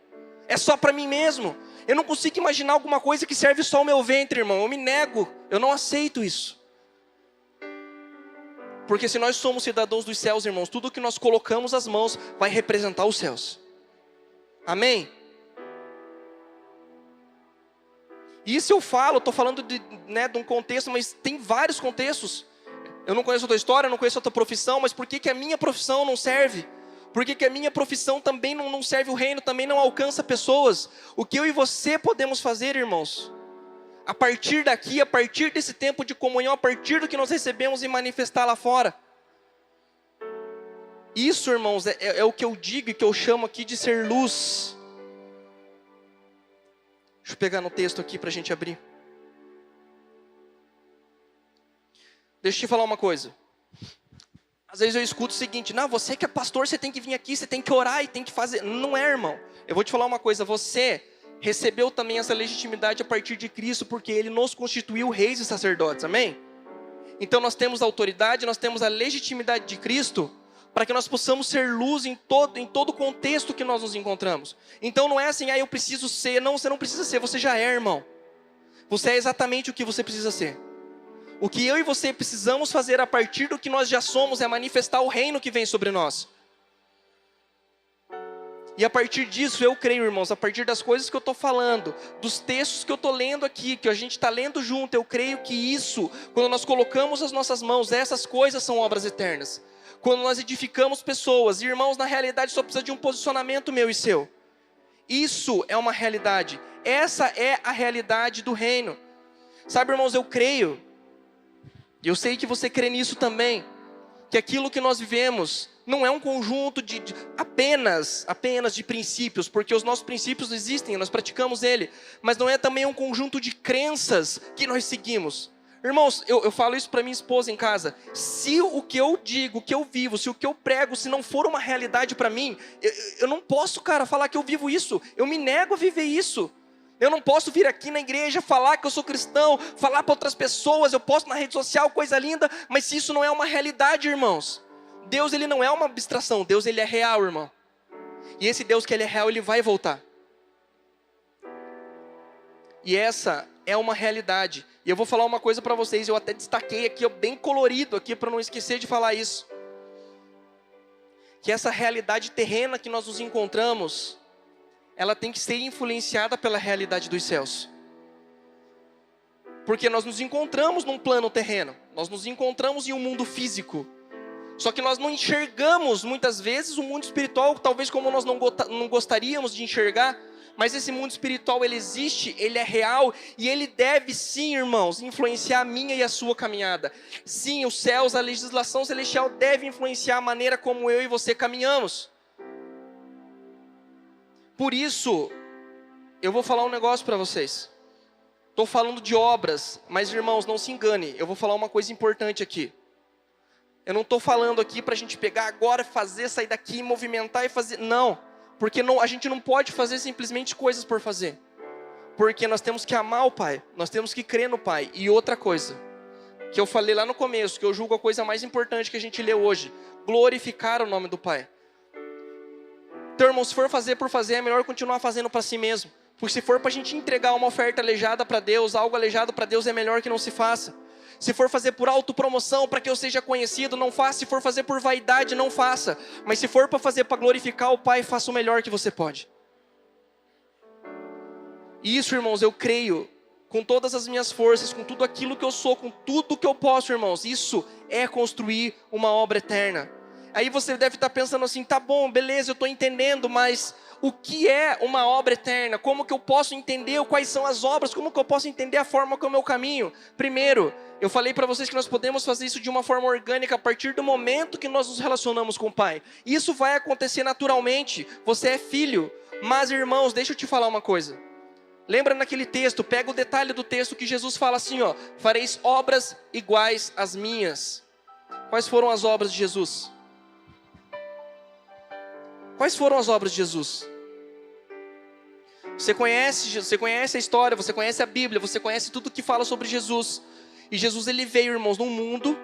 É só para mim mesmo. Eu não consigo imaginar alguma coisa que serve só o meu ventre, irmão. Eu me nego, eu não aceito isso. Porque se nós somos cidadãos dos céus, irmãos, tudo que nós colocamos as mãos vai representar os céus. Amém? Isso eu falo, estou falando de um contexto, mas tem vários contextos. Eu não conheço a tua história, eu não conheço a tua profissão, mas por que a minha profissão não serve? Por que a minha profissão também não serve o reino, também não alcança pessoas? O que eu e você podemos fazer, irmãos? A partir daqui, a partir desse tempo de comunhão, a partir do que nós recebemos e manifestar lá fora. Isso, irmãos, é o que eu digo e que eu chamo aqui de ser luz. Deixa eu pegar no texto aqui para a gente abrir. Deixa eu te falar uma coisa. Às vezes eu escuto o seguinte: não, você que é pastor, você tem que vir aqui, você tem que orar e tem que fazer. Não é, irmão. Eu vou te falar uma coisa, você recebeu também essa legitimidade a partir de Cristo, porque Ele nos constituiu reis e sacerdotes, amém? Então nós temos a autoridade, nós temos a legitimidade de Cristo, para que nós possamos ser luz em todo contexto que nós nos encontramos. Então não é assim, eu preciso ser. Não, você não precisa ser, você já é, irmão. Você é exatamente o que você precisa ser. O que eu e você precisamos fazer a partir do que nós já somos é manifestar o reino que vem sobre nós. E a partir disso eu creio, irmãos, a partir das coisas que eu estou falando, dos textos que eu estou lendo aqui, que a gente está lendo junto, eu creio que isso, quando nós colocamos as nossas mãos, essas coisas são obras eternas. Quando nós edificamos pessoas, irmãos, na realidade só precisa de um posicionamento meu e seu. Isso é uma realidade. Essa é a realidade do reino. Sabe, irmãos, eu creio, e eu sei que você crê nisso também, que aquilo que nós vivemos não é um conjunto de apenas de princípios, porque os nossos princípios existem, nós praticamos ele, mas não é também um conjunto de crenças que nós seguimos. Irmãos, eu falo isso para minha esposa em casa, se o que eu digo, o que eu vivo, se o que eu prego, se não for uma realidade para mim, eu não posso, cara, falar que eu vivo isso, eu me nego a viver isso. Eu não posso vir aqui na igreja, falar que eu sou cristão, falar para outras pessoas, eu posto na rede social, coisa linda, mas se isso não é uma realidade, irmãos, Deus, ele não é uma abstração, Deus, ele é real, irmão. E esse Deus que ele é real, ele vai voltar. E essa é uma realidade. E eu vou falar uma coisa para vocês, eu até destaquei aqui, bem colorido aqui, para não esquecer de falar isso. Que essa realidade terrena que nós nos encontramos, ela tem que ser influenciada pela realidade dos céus. Porque nós nos encontramos num plano terreno, nós nos encontramos em um mundo físico. Só que nós não enxergamos muitas vezes o mundo espiritual, talvez como nós não gostaríamos de enxergar, mas esse mundo espiritual, ele existe, ele é real, e ele deve sim, irmãos, influenciar a minha e a sua caminhada. Sim, os céus, a legislação celestial deve influenciar a maneira como eu e você caminhamos. Por isso, eu vou falar um negócio para vocês. Estou falando de obras, mas irmãos, não se engane, eu vou falar uma coisa importante aqui. Eu não estou falando aqui para a gente pegar agora, fazer, sair daqui, movimentar e fazer. Não, porque a gente não pode fazer simplesmente coisas por fazer. Porque nós temos que amar o Pai, nós temos que crer no Pai. E outra coisa, que eu falei lá no começo, que eu julgo a coisa mais importante que a gente lê hoje, glorificar o nome do Pai. Então, irmão, se for fazer por fazer, é melhor continuar fazendo para si mesmo. Porque se for para a gente entregar uma oferta aleijada para Deus, algo aleijado para Deus, é melhor que não se faça. Se for fazer por autopromoção, para que eu seja conhecido, não faça. Se for fazer por vaidade, não faça. Mas se for para fazer para glorificar o Pai, faça o melhor que você pode. E isso, irmãos, eu creio, com todas as minhas forças, com tudo aquilo que eu sou, com tudo que eu posso, irmãos. Isso é construir uma obra eterna. Aí você deve estar pensando assim, tá bom, beleza, eu estou entendendo, mas o que é uma obra eterna? Como que eu posso entender quais são as obras? Como que eu posso entender a forma como eu caminho? Primeiro, eu falei para vocês que nós podemos fazer isso de uma forma orgânica a partir do momento que nós nos relacionamos com o Pai. Isso vai acontecer naturalmente, você é filho. Mas irmãos, deixa eu te falar uma coisa. Lembra naquele texto, pega o detalhe do texto que Jesus fala assim, ó, fareis obras iguais às minhas. Quais foram as obras de Jesus? Quais foram as obras de Jesus? Você conhece a história, você conhece a Bíblia, você conhece tudo que fala sobre Jesus. E Jesus, ele veio, irmãos, num mundo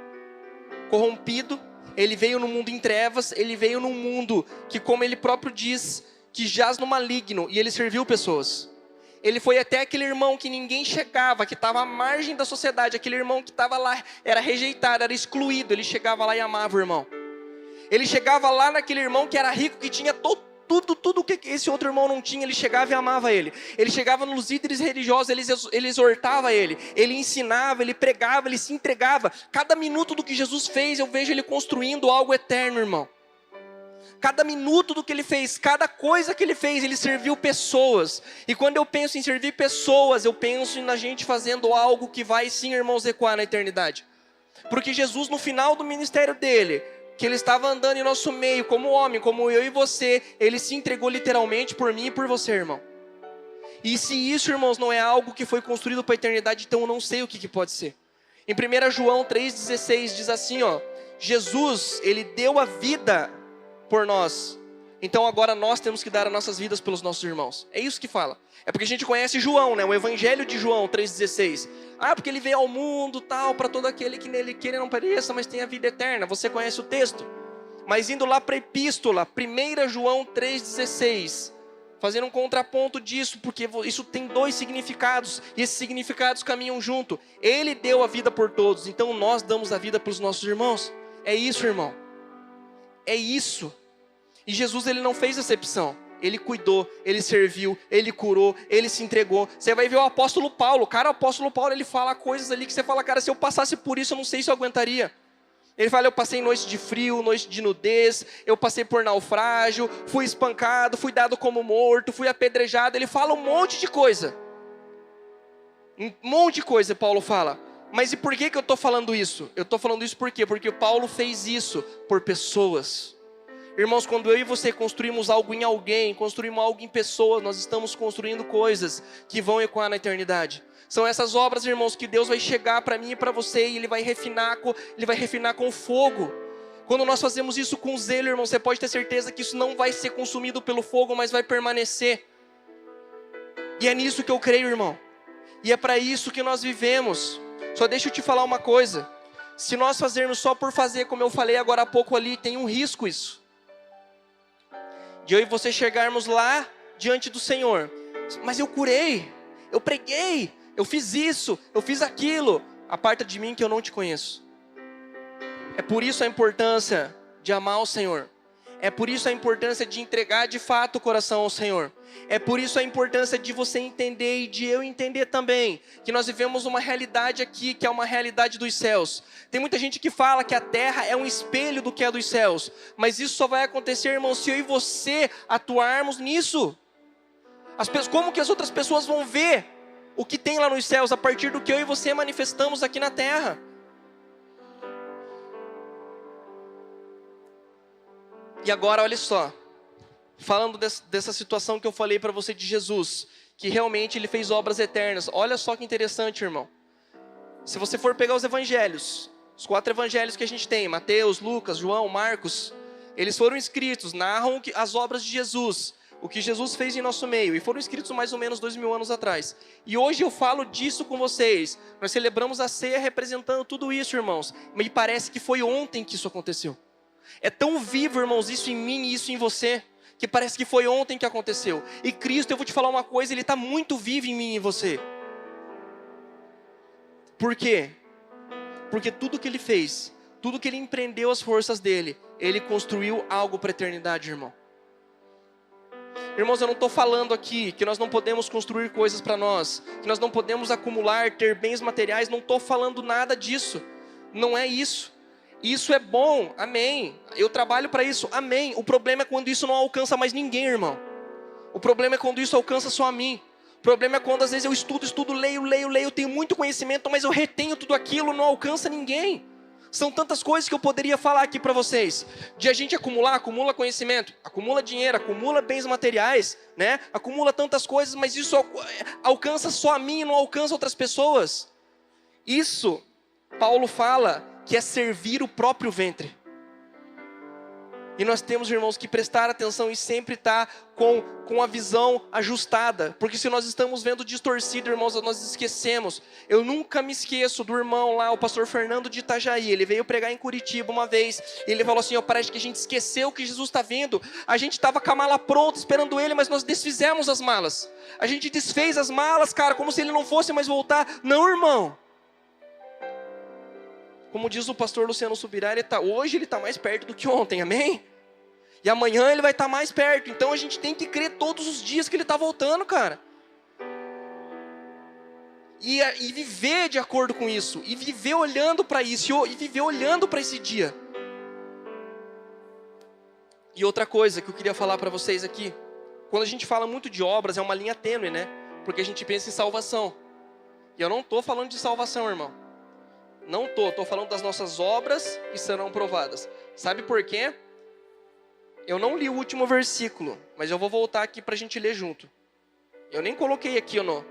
corrompido, ele veio num mundo em trevas, ele veio num mundo que, como ele próprio diz, que jaz no maligno, e ele serviu pessoas. Ele foi até aquele irmão que ninguém chegava, que estava à margem da sociedade, aquele irmão que estava lá, era rejeitado, era excluído, ele chegava lá e amava o irmão. Ele chegava lá naquele irmão que era rico, que tinha tudo que esse outro irmão não tinha, ele chegava e amava ele. Ele chegava nos líderes religiosos, ele exortava ele ensinava, ele pregava, ele se entregava. Cada minuto do que Jesus fez, eu vejo ele construindo algo eterno, irmão. Cada minuto do que ele fez, cada coisa que ele fez, ele serviu pessoas. E quando eu penso em servir pessoas, eu penso na gente fazendo algo que vai sim, irmãos, ecoar na eternidade. Porque Jesus, no final do ministério dele, que ele estava andando em nosso meio, como homem, como eu e você, ele se entregou literalmente por mim e por você, irmão. E se isso, irmãos, não é algo que foi construído para a eternidade, então eu não sei o que pode ser. Em 1 João 3,16 diz assim, ó, Jesus, ele deu a vida por nós, então agora nós temos que dar as nossas vidas pelos nossos irmãos. É isso que fala. É porque a gente conhece João, né? O Evangelho de João 3,16. Ah, porque ele veio ao mundo, tal, para todo aquele que nele queira não pereça, mas tenha vida eterna. Você conhece o texto? Mas indo lá para a epístola, 1 João 3,16, fazendo um contraponto disso, porque isso tem dois significados, e esses significados caminham junto. Ele deu a vida por todos, então nós damos a vida para os nossos irmãos. É isso, irmão. É isso. E Jesus, ele não fez exceção. Ele cuidou, ele serviu, ele curou, ele se entregou. Você vai ver o apóstolo Paulo. Cara, o apóstolo Paulo, ele fala coisas ali que você fala, cara, se eu passasse por isso, eu não sei se eu aguentaria. Ele fala, eu passei noite de frio, noite de nudez, eu passei por naufrágio, fui espancado, fui dado como morto, fui apedrejado. Ele fala um monte de coisa. Um monte de coisa, Paulo fala. Mas e por que eu estou falando isso? Eu estou falando isso por quê? Porque Paulo fez isso por pessoas. Irmãos, quando eu e você construímos algo em alguém, construímos algo em pessoas, nós estamos construindo coisas que vão ecoar na eternidade. São essas obras, irmãos, que Deus vai chegar para mim e para você e Ele vai refinar com fogo. Quando nós fazemos isso com zelo, irmão, você pode ter certeza que isso não vai ser consumido pelo fogo, mas vai permanecer. E é nisso que eu creio, irmão. E é para isso que nós vivemos. Só deixa eu te falar uma coisa. Se nós fazermos só por fazer, como eu falei agora há pouco ali, tem um risco isso. De eu e você chegarmos lá diante do Senhor. Mas eu curei, eu preguei, eu fiz isso, eu fiz aquilo. Aparta de mim que eu não te conheço. É por isso a importância de amar o Senhor. É por isso a importância de entregar de fato o coração ao Senhor. É por isso a importância de você entender e de eu entender também que nós vivemos uma realidade aqui, que é uma realidade dos céus. Tem muita gente que fala que a terra é um espelho do que é dos céus. Mas isso só vai acontecer, irmão, se eu e você atuarmos nisso. Como que as outras pessoas vão ver o que tem lá nos céus a partir do que eu e você manifestamos aqui na terra? E agora, olha só, falando dessa situação que eu falei para você de Jesus, que realmente Ele fez obras eternas. Olha só que interessante, irmão. Se você for pegar os evangelhos, os 4 evangelhos que a gente tem, Mateus, Lucas, João, Marcos, eles foram escritos, narram as obras de Jesus, o que Jesus fez em nosso meio, e foram escritos mais ou menos 2000 anos atrás. E hoje eu falo disso com vocês. Nós celebramos a ceia representando tudo isso, irmãos. Me parece que foi ontem que isso aconteceu. É tão vivo, irmãos, isso em mim e isso em você, que parece que foi ontem que aconteceu. E Cristo, eu vou te falar uma coisa, Ele está muito vivo em mim e em você. Por quê? Porque tudo que Ele fez, tudo que Ele empreendeu as forças dEle, Ele construiu algo para a eternidade, irmão. Irmãos, eu não estou falando aqui que nós não podemos construir coisas para nós, que nós não podemos acumular, ter bens materiais, não estou falando nada disso. Não é isso. Isso é bom, amém. Eu trabalho para isso, amém. O problema é quando isso não alcança mais ninguém, irmão. O problema é quando isso alcança só a mim. O problema é quando às vezes eu estudo, leio, tenho muito conhecimento, mas eu retenho tudo aquilo, não alcança ninguém. São tantas coisas que eu poderia falar aqui para vocês. De a gente acumula conhecimento, acumula dinheiro, acumula bens materiais, né? Acumula tantas coisas, mas isso alcança só a mim e não alcança outras pessoas. Isso, Paulo fala que é servir o próprio ventre. E nós temos, irmãos, que prestar atenção e sempre estar com a visão ajustada. Porque se nós estamos vendo distorcido, irmãos, nós esquecemos. Eu nunca me esqueço do irmão lá, o pastor Fernando de Itajaí. Ele veio pregar em Curitiba uma vez. E ele falou assim, parece que a gente esqueceu que Jesus está vindo. A gente estava com a mala pronta, esperando ele, mas nós desfizemos as malas. A gente desfez as malas, cara, como se ele não fosse mais voltar. Não, irmão. Como diz o pastor Luciano Subirá, hoje ele está mais perto do que ontem, amém? E amanhã ele vai estar mais perto. Então a gente tem que crer todos os dias que ele está voltando, cara. E viver de acordo com isso. E viver olhando para isso. E viver olhando para esse dia. E outra coisa que eu queria falar para vocês aqui. Quando a gente fala muito de obras, é uma linha tênue, né? Porque a gente pensa em salvação. E eu não estou falando de salvação, irmão. Não estou falando das nossas obras que serão provadas. Sabe por quê? Eu não li o último versículo, mas eu vou voltar aqui para a gente ler junto. Eu nem coloquei aqui no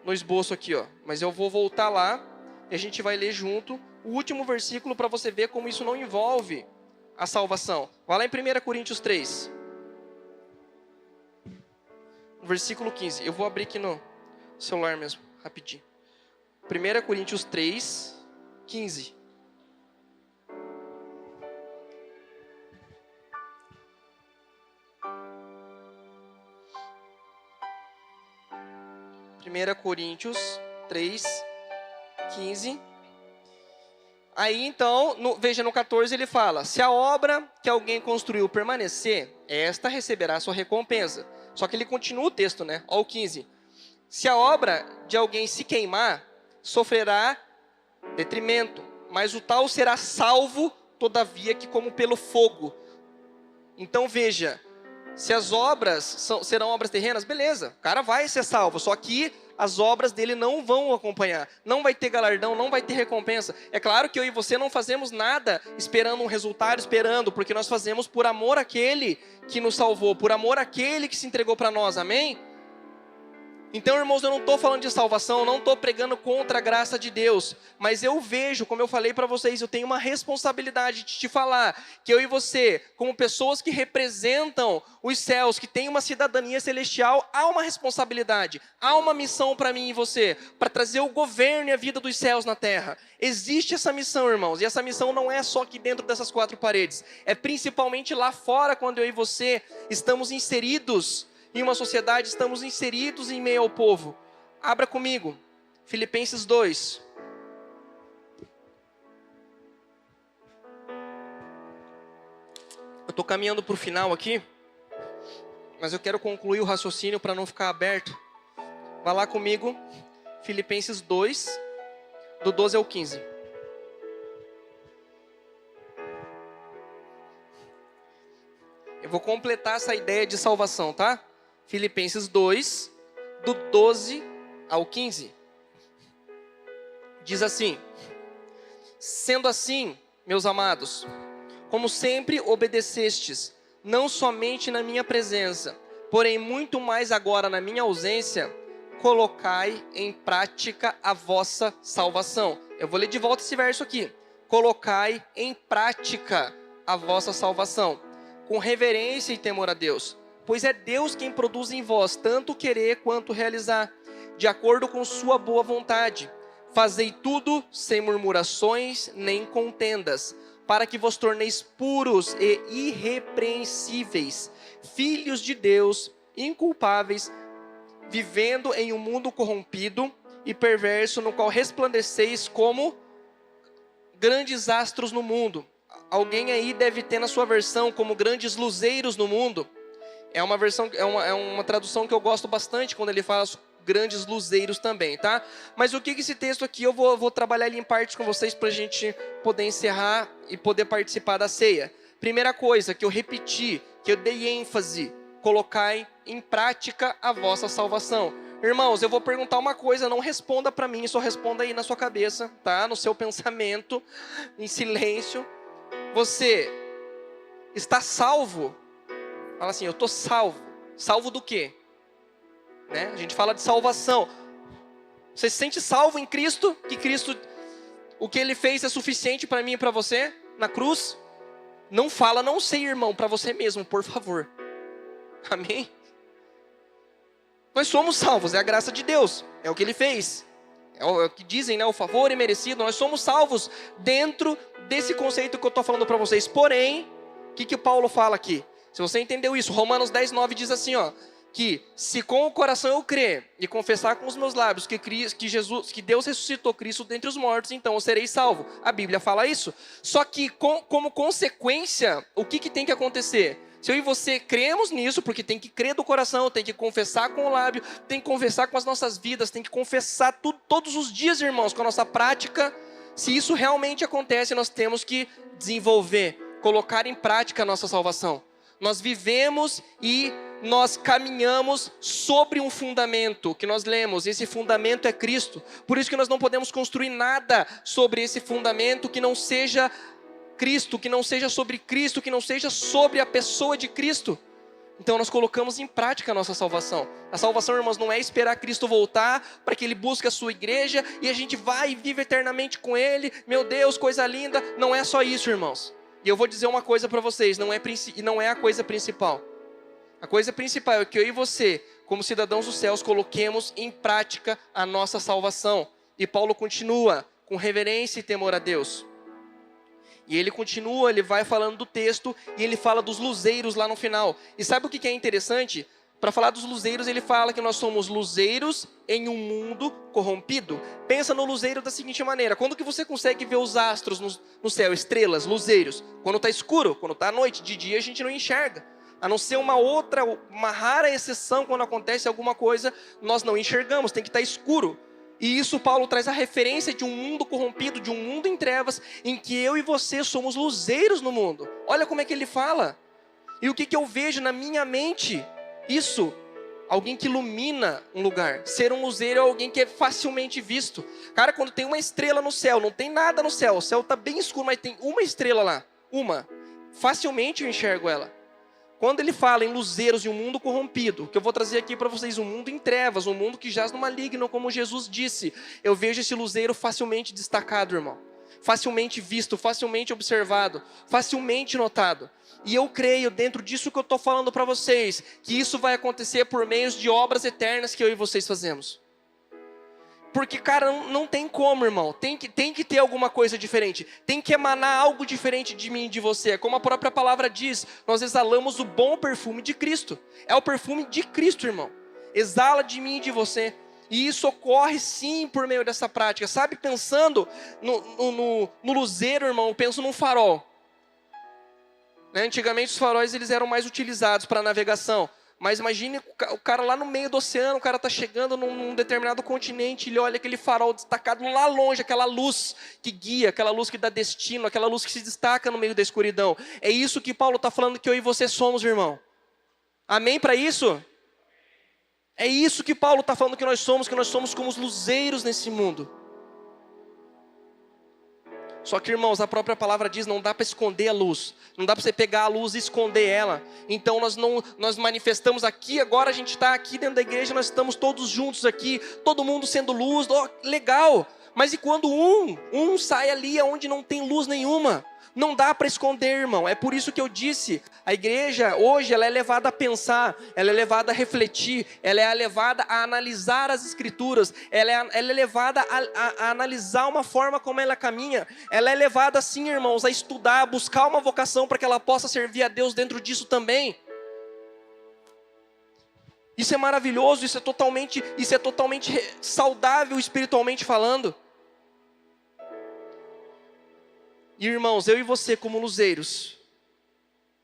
esboço aqui, mas eu vou voltar lá e a gente vai ler junto o último versículo para você ver como isso não envolve a salvação. Vai lá em 1 Coríntios 3. Versículo 15. Eu vou abrir aqui no celular mesmo, rapidinho. 1 Coríntios 3, 15. 1 Coríntios 3, 15. Aí então, veja no 14 ele fala: se a obra que alguém construiu permanecer, esta receberá a sua recompensa. Só que ele continua o texto, né? Olha o 15. Se a obra de alguém se queimar, sofrerá detrimento, mas o tal será salvo, todavia que como pelo fogo. Então veja, se as obras serão obras terrenas, beleza, o cara vai ser salvo, só que as obras dele não vão acompanhar, não vai ter galardão, não vai ter recompensa. É claro que eu e você não fazemos nada esperando um resultado, porque nós fazemos por amor àquele que nos salvou, por amor àquele que se entregou para nós, amém? Então, irmãos, eu não estou falando de salvação, não estou pregando contra a graça de Deus, mas eu vejo, como eu falei para vocês, eu tenho uma responsabilidade de te falar, que eu e você, como pessoas que representam os céus, que têm uma cidadania celestial, há uma responsabilidade, há uma missão para mim e você, para trazer o governo e a vida dos céus na terra. Existe essa missão, irmãos, e essa missão não é só aqui dentro dessas quatro paredes, é principalmente lá fora, quando eu e você estamos inseridos em uma sociedade, estamos inseridos em meio ao povo. Abra comigo, Filipenses 2. Eu estou caminhando para o final aqui, mas eu quero concluir o raciocínio para não ficar aberto. Vá lá comigo, Filipenses 2, do 12 ao 15. Eu vou completar essa ideia de salvação, tá? Filipenses 2, do 12 ao 15. Diz assim: sendo assim, meus amados, como sempre obedecestes, não somente na minha presença, porém muito mais agora na minha ausência, colocai em prática a vossa salvação. Eu vou ler de volta esse verso aqui. Colocai em prática a vossa salvação, com reverência e temor a Deus. Pois é Deus quem produz em vós tanto querer quanto realizar, de acordo com sua boa vontade. Fazei tudo sem murmurações nem contendas, para que vos torneis puros e irrepreensíveis, filhos de Deus, inculpáveis, vivendo em um mundo corrompido e perverso, no qual resplandeceis como grandes astros no mundo. Alguém aí deve ter na sua versão como grandes luzeiros no mundo. É uma tradução que eu gosto bastante quando ele fala grandes luzeiros também, tá? Mas o que esse texto aqui, eu vou trabalhar ali em partes com vocês para a gente poder encerrar e poder participar da ceia. Primeira coisa que eu repeti, que eu dei ênfase: colocai em prática a vossa salvação. Irmãos, eu vou perguntar uma coisa, não responda para mim, só responda aí na sua cabeça, tá? No seu pensamento, em silêncio. Você está salvo? Fala assim: eu estou salvo. Salvo do quê? Né? A gente fala de salvação. Você se sente salvo em Cristo? Que Cristo, o que Ele fez é suficiente para mim e para você? Na cruz? Não fala, não sei, irmão, para você mesmo, por favor. Amém? Nós somos salvos, é a graça de Deus. É o que Ele fez. É o que dizem, né? O favor imerecido. Nós somos salvos dentro desse conceito que eu estou falando para vocês. Porém, o que Paulo fala aqui? Se você entendeu isso, Romanos 10, 9 diz assim, ó, que se com o coração eu crer e confessar com os meus lábios que Deus ressuscitou Cristo dentre os mortos, então eu serei salvo. A Bíblia fala isso. Só que como consequência, o que tem que acontecer? Se eu e você cremos nisso, porque tem que crer do coração, tem que confessar com o lábio, tem que confessar com as nossas vidas, tem que confessar tudo, todos os dias, irmãos, com a nossa prática. Se isso realmente acontece, nós temos que desenvolver, colocar em prática a nossa salvação. Nós vivemos e nós caminhamos sobre um fundamento que nós lemos. Esse fundamento é Cristo. Por isso que nós não podemos construir nada sobre esse fundamento que não seja Cristo, que não seja sobre Cristo, que não seja sobre a pessoa de Cristo. Então nós colocamos em prática a nossa salvação. A salvação, irmãos, não é esperar Cristo voltar para que Ele busque a sua igreja e a gente vai e vive eternamente com Ele. Meu Deus, coisa linda. Não é só isso, irmãos. E eu vou dizer uma coisa para vocês, não é a coisa principal. A coisa principal é que eu e você, como cidadãos dos céus, coloquemos em prática a nossa salvação. E Paulo continua com reverência e temor a Deus. E ele continua, ele vai falando do texto e ele fala dos luzeiros lá no final. E sabe o que é interessante? Para falar dos luzeiros, ele fala que nós somos luzeiros em um mundo corrompido. Pensa no luzeiro da seguinte maneira: quando que você consegue ver os astros no céu, estrelas, luzeiros? Quando está escuro, quando está à noite. De dia a gente não enxerga. A não ser uma rara exceção, quando acontece alguma coisa, nós não enxergamos, tem que estar escuro. E isso Paulo traz a referência de um mundo corrompido, de um mundo em trevas, em que eu e você somos luzeiros no mundo. Olha como é que ele fala. E o que eu vejo na minha mente? Isso, alguém que ilumina um lugar. Ser um luzeiro é alguém que é facilmente visto. Cara, quando tem uma estrela no céu, não tem nada no céu, o céu está bem escuro, mas tem uma estrela lá, facilmente eu enxergo ela. Quando ele fala em luzeiros e um mundo corrompido, que eu vou trazer aqui para vocês, um mundo em trevas, um mundo que jaz no maligno, como Jesus disse, eu vejo esse luzeiro facilmente destacado, irmão. Facilmente visto, facilmente observado, facilmente notado. E eu creio, dentro disso que eu estou falando para vocês, que isso vai acontecer por meio de obras eternas que eu e vocês fazemos. Porque, cara, não tem como, irmão. Tem que ter alguma coisa diferente. Tem que emanar algo diferente de mim e de você. Como a própria palavra diz, nós exalamos o bom perfume de Cristo. É o perfume de Cristo, irmão. Exala de mim e de você. E isso ocorre sim por meio dessa prática. Sabe, pensando no luzeiro, irmão, eu penso num farol. Antigamente os faróis eles eram mais utilizados para navegação. Mas imagine o cara lá no meio do oceano, o cara está chegando num determinado continente, ele olha aquele farol destacado lá longe, aquela luz que guia, aquela luz que dá destino, aquela luz que se destaca no meio da escuridão. É isso que Paulo está falando que eu e você somos, irmão. Amém para isso? É isso que Paulo está falando que nós somos como os luzeiros nesse mundo. Só que, irmãos, a própria palavra diz, não dá para esconder a luz. Não dá para você pegar a luz e esconder ela. Então nós manifestamos aqui, agora a gente está aqui dentro da igreja, nós estamos todos juntos aqui, todo mundo sendo luz, legal. Mas e quando um sai ali onde não tem luz nenhuma? Não dá para esconder, irmão. É por isso que eu disse, a igreja hoje ela é levada a pensar, ela é levada a refletir, ela é levada a analisar as escrituras, ela é levada a analisar uma forma como ela caminha, ela é levada sim, irmãos, a estudar, a buscar uma vocação para que ela possa servir a Deus dentro disso também. Isso é maravilhoso, isso é totalmente saudável espiritualmente falando. E irmãos, eu e você como luzeiros,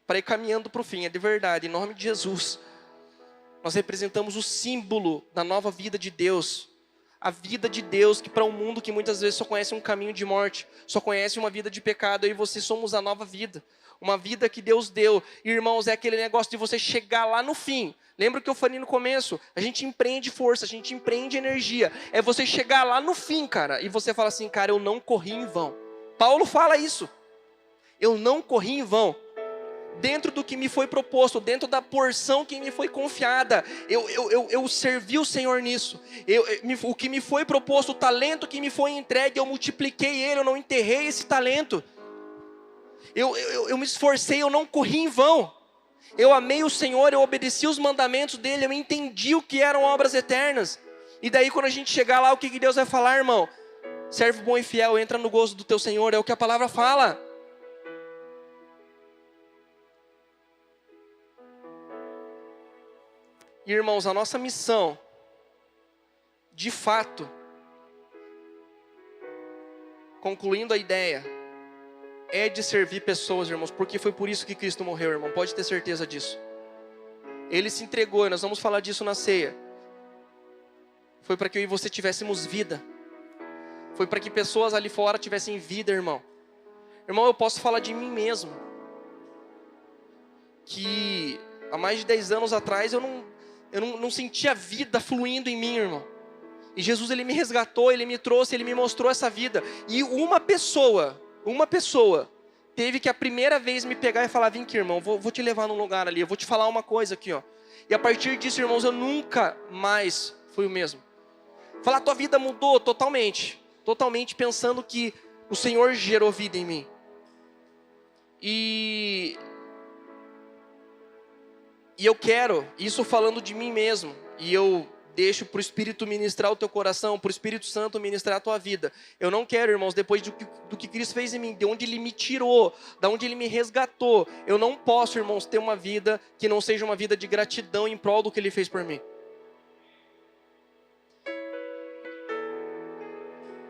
para ir caminhando para o fim, é de verdade, em nome de Jesus, nós representamos o símbolo da nova vida de Deus, a vida de Deus que para um mundo que muitas vezes só conhece um caminho de morte, só conhece uma vida de pecado, eu e você somos a nova vida, uma vida que Deus deu. E, irmãos, é aquele negócio de você chegar lá no fim. Lembra o que eu falei no começo? A gente empreende força, a gente empreende energia, é você chegar lá no fim, cara, e você fala assim, cara, eu não corri em vão. Paulo fala isso, eu não corri em vão, dentro do que me foi proposto, dentro da porção que me foi confiada, eu servi o Senhor nisso, o que me foi proposto, o talento que me foi entregue, eu multipliquei ele, eu não enterrei esse talento, eu me esforcei, eu não corri em vão, eu amei o Senhor, eu obedeci os mandamentos dele, eu entendi o que eram obras eternas. E daí quando a gente chegar lá, o que Deus vai falar, irmão? Servo bom e fiel, entra no gozo do teu Senhor, é o que a palavra fala. E, irmãos, a nossa missão, de fato, concluindo a ideia, é de servir pessoas, irmãos, porque foi por isso que Cristo morreu, irmão, pode ter certeza disso. Ele se entregou, e nós vamos falar disso na ceia. Foi para que eu e você tivéssemos vida. Foi para que pessoas ali fora tivessem vida, irmão. Irmão, eu posso falar de mim mesmo. Que há mais de 10 anos atrás eu não sentia vida fluindo em mim, irmão. E Jesus, ele me resgatou, ele me trouxe, ele me mostrou essa vida. E uma pessoa teve que a primeira vez me pegar e falar, vem aqui, irmão, vou te levar num lugar ali, eu vou te falar uma coisa aqui, ó. E a partir disso, irmãos, eu nunca mais fui o mesmo. Falar, tua vida mudou totalmente pensando que o Senhor gerou vida em mim. E eu quero, isso falando de mim mesmo, e eu deixa para o Espírito ministrar o teu coração, para o Espírito Santo ministrar a tua vida. Eu não quero, irmãos, depois do que Cristo fez em mim, de onde Ele me tirou, de onde Ele me resgatou, eu não posso, irmãos, ter uma vida que não seja uma vida de gratidão em prol do que Ele fez por mim.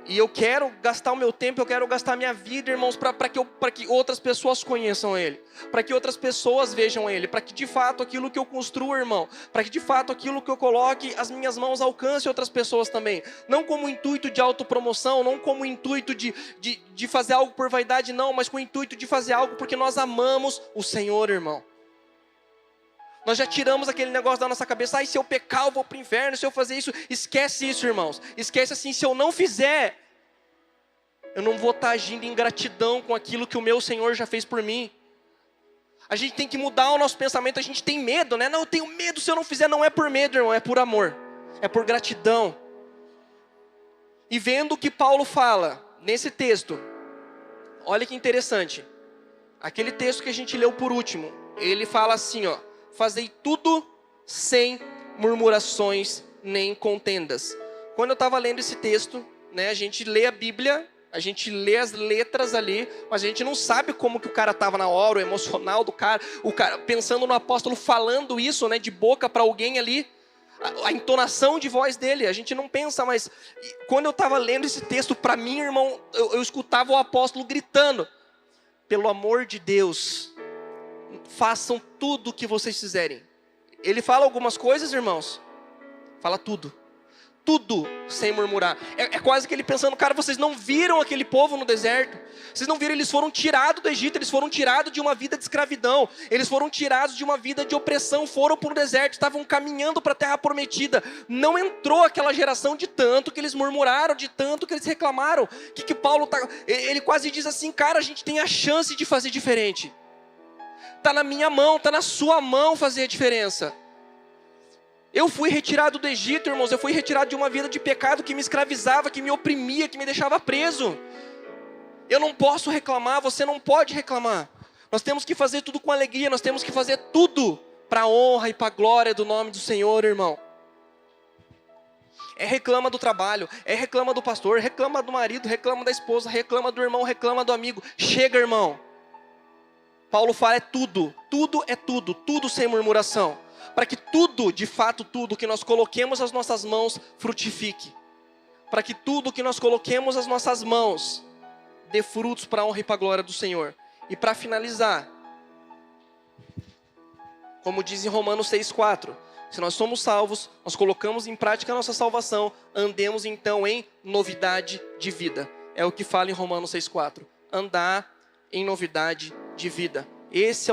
E eu quero gastar o meu tempo, eu quero gastar a minha vida, irmãos, para que outras pessoas conheçam Ele. Para que outras pessoas vejam Ele. Para que de fato aquilo que eu construo, irmão, para que de fato aquilo que eu coloque as minhas mãos alcance outras pessoas também. Não como intuito de autopromoção, não como intuito de fazer algo por vaidade, não. Mas com o intuito de fazer algo porque nós amamos o Senhor, irmão. Nós já tiramos aquele negócio da nossa cabeça. Se eu pecar eu vou para o inferno, se eu fazer isso. Esquece isso, irmãos. Esquece assim, se eu não fizer, eu não vou estar agindo em gratidão com aquilo que o meu Senhor já fez por mim. A gente tem que mudar o nosso pensamento. A gente tem medo, né? Não, eu tenho medo, se eu não fizer. Não é por medo, irmão, é por amor. É por gratidão. E vendo o que Paulo fala nesse texto, olha que interessante. Aquele texto que a gente leu por último, ele fala assim, ó: fazei tudo sem murmurações nem contendas. Quando eu estava lendo esse texto, né, a gente lê a Bíblia, a gente lê as letras ali, mas a gente não sabe como que o cara estava na hora, o emocional do cara, o cara pensando no apóstolo falando isso, né, de boca para alguém ali, a entonação de voz dele, a gente não pensa, mas quando eu estava lendo esse texto, para mim, irmão, eu escutava o apóstolo gritando: pelo amor de Deus, façam tudo o que vocês fizerem. Ele fala algumas coisas, irmãos, fala tudo sem murmurar. É quase que ele pensando: cara, vocês não viram aquele povo no deserto? Vocês não viram? Eles foram tirados do Egito, eles foram tirados de uma vida de escravidão, eles foram tirados de uma vida de opressão, foram para o deserto, estavam caminhando para a terra prometida. Não entrou aquela geração de tanto que eles murmuraram, de tanto que eles reclamaram. Que Paulo tá, ele quase diz assim: cara, a gente tem a chance de fazer diferente. Está na minha mão, está na sua mão fazer a diferença. Eu fui retirado do Egito, irmãos. Eu fui retirado de uma vida de pecado que me escravizava, que me oprimia, que me deixava preso. Eu não posso reclamar, você não pode reclamar. Nós temos que fazer tudo com alegria, nós temos que fazer tudo para a honra e para a glória do nome do Senhor, irmão. Reclama do trabalho, reclama do pastor, reclama do marido, reclama da esposa, reclama do irmão, reclama do amigo. Chega, irmão. Paulo fala: tudo sem murmuração. Para que tudo, de fato tudo que nós coloquemos as nossas mãos frutifique. Para que tudo que nós coloquemos as nossas mãos dê frutos para a honra e para a glória do Senhor. E para finalizar, como diz em Romanos 6,4, se nós somos salvos, nós colocamos em prática a nossa salvação, andemos então em novidade de vida. É o que fala em Romanos 6,4. Andar em novidade de vida. Essa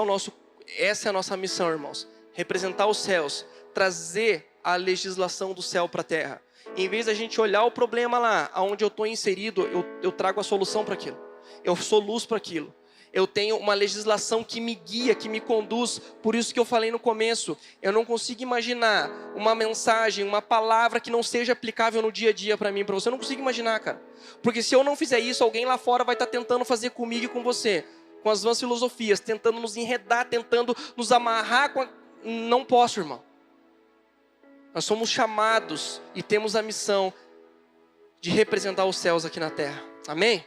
é a nossa missão, irmãos. Representar os céus, trazer a legislação do céu para a terra. Em vez da gente olhar o problema lá, onde eu estou inserido, eu trago a solução para aquilo. Eu sou luz para aquilo. Eu tenho uma legislação que me guia, que me conduz. Por isso que eu falei no começo, eu não consigo imaginar uma mensagem, uma palavra que não seja aplicável no dia a dia para mim, para você. Eu não consigo imaginar, cara. Porque se eu não fizer isso, alguém lá fora vai estar tentando fazer comigo e com você. Com as vãs filosofias, tentando nos enredar, tentando nos amarrar com Não posso, irmão. Nós somos chamados e temos a missão de representar os céus aqui na terra. Amém?